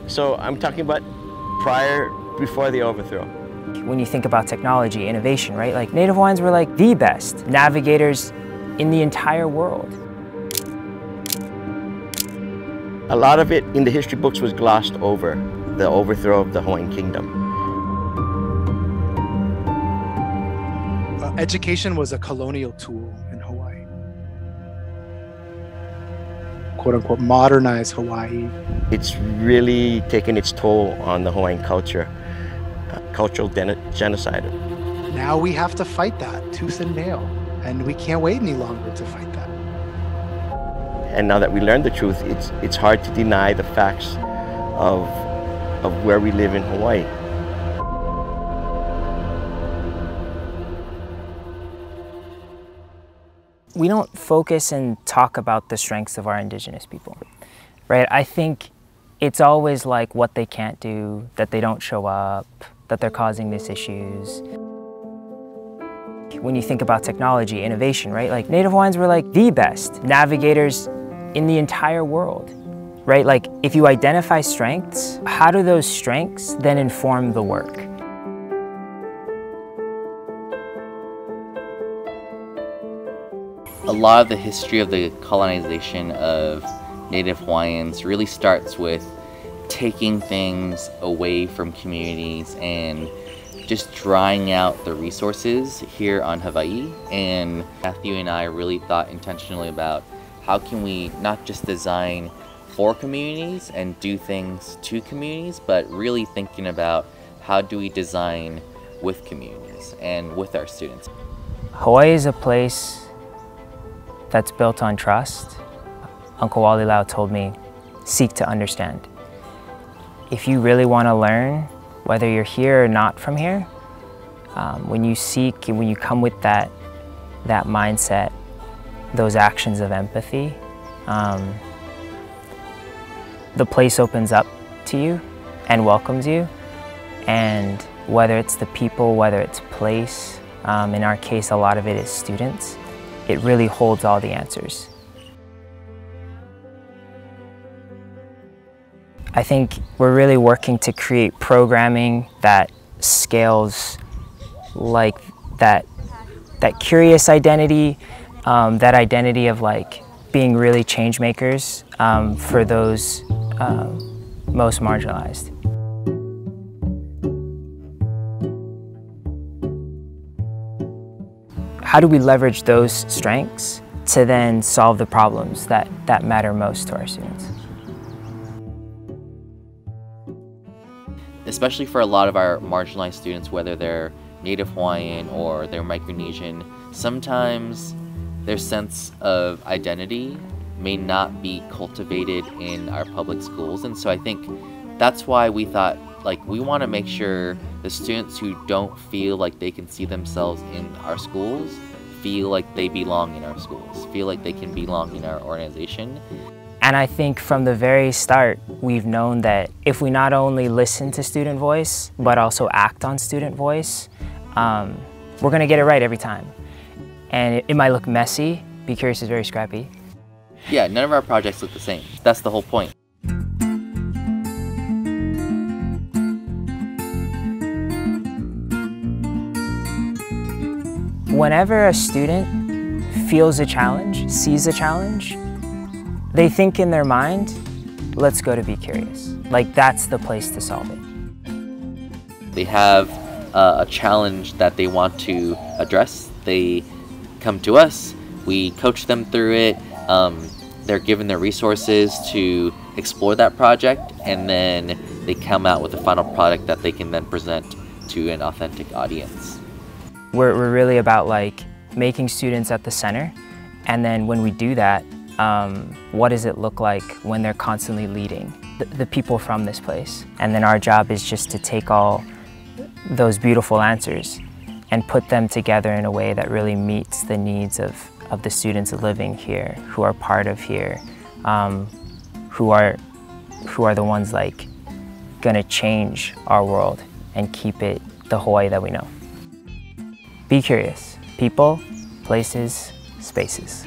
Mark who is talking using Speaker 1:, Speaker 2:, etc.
Speaker 1: So I'm talking about before the overthrow.
Speaker 2: When you think about technology, innovation, right? Like Native Hawaiians were like the best navigators in the entire world.
Speaker 1: A lot of it in the history books was glossed over, the overthrow of the Hawaiian kingdom.
Speaker 3: Education was a colonial tool in Hawaii. Quote unquote, modernize Hawaii.
Speaker 1: It's really taken its toll on the Hawaiian culture, cultural genocide.
Speaker 3: Now we have to fight that tooth and nail, and we can't wait any longer to fight that.
Speaker 1: And now that we learned the truth, it's hard to deny the facts of where we live in Hawaii.
Speaker 2: We don't focus and talk about the strengths of our indigenous people, right? I think it's always like what they can't do, that they don't show up, that they're causing these issues. When you think about technology, innovation, right? Like Native Hawaiians were like the best navigators in the entire world, right? Like if you identify strengths, how do those strengths then inform the work?
Speaker 4: A lot of the history of the colonization of Native Hawaiians really starts with taking things away from communities and just drying out the resources here on Hawaii. And Matthew and I really thought intentionally about how can we not just design for communities and do things to communities, but really thinking about how do we design with communities and with our students.
Speaker 2: Hawaii is a place that's built on trust. Uncle Wally Lau told me, seek to understand. If you really want to learn, whether you're here or not from here, when you seek and when you come with that mindset, those actions of empathy, the place opens up to you and welcomes you. And whether it's the people, whether it's place, in our case, a lot of it is students, it really holds all the answers. I think we're really working to create programming that scales like that curious identity, that identity of like being really change makers for those most marginalized. How do we leverage those strengths to then solve the problems that matter most to our students?
Speaker 4: Especially for a lot of our marginalized students, whether they're Native Hawaiian or they're Micronesian, sometimes their sense of identity may not be cultivated in our public schools. And so I think that's why we thought, like, we want to make sure the students who don't feel like they can see themselves in our schools feel like they belong in our schools, feel like they can belong in our organization.
Speaker 2: And I think from the very start, we've known that if we not only listen to student voice, but also act on student voice, we're gonna get it right every time. And it might look messy. Be Curious is very scrappy.
Speaker 4: Yeah, none of our projects look the same. That's the whole point.
Speaker 2: Whenever a student feels a challenge, sees a challenge, they think in their mind, let's go to Be Curious. Like, that's the place to solve it.
Speaker 4: They have a challenge that they want to address. They come to us, we coach them through it, they're given the resources to explore that project, and then they come out with a final product that they can then present to an authentic audience.
Speaker 2: We're really about like making students at the center, and then when we do that, what does it look like when they're constantly leading the people from this place? And then our job is just to take all those beautiful answers and put them together in a way that really meets the needs of the students living here, who are part of here, who are the ones like gonna change our world and keep it the Hawaii that we know. Be curious. People, places, spaces.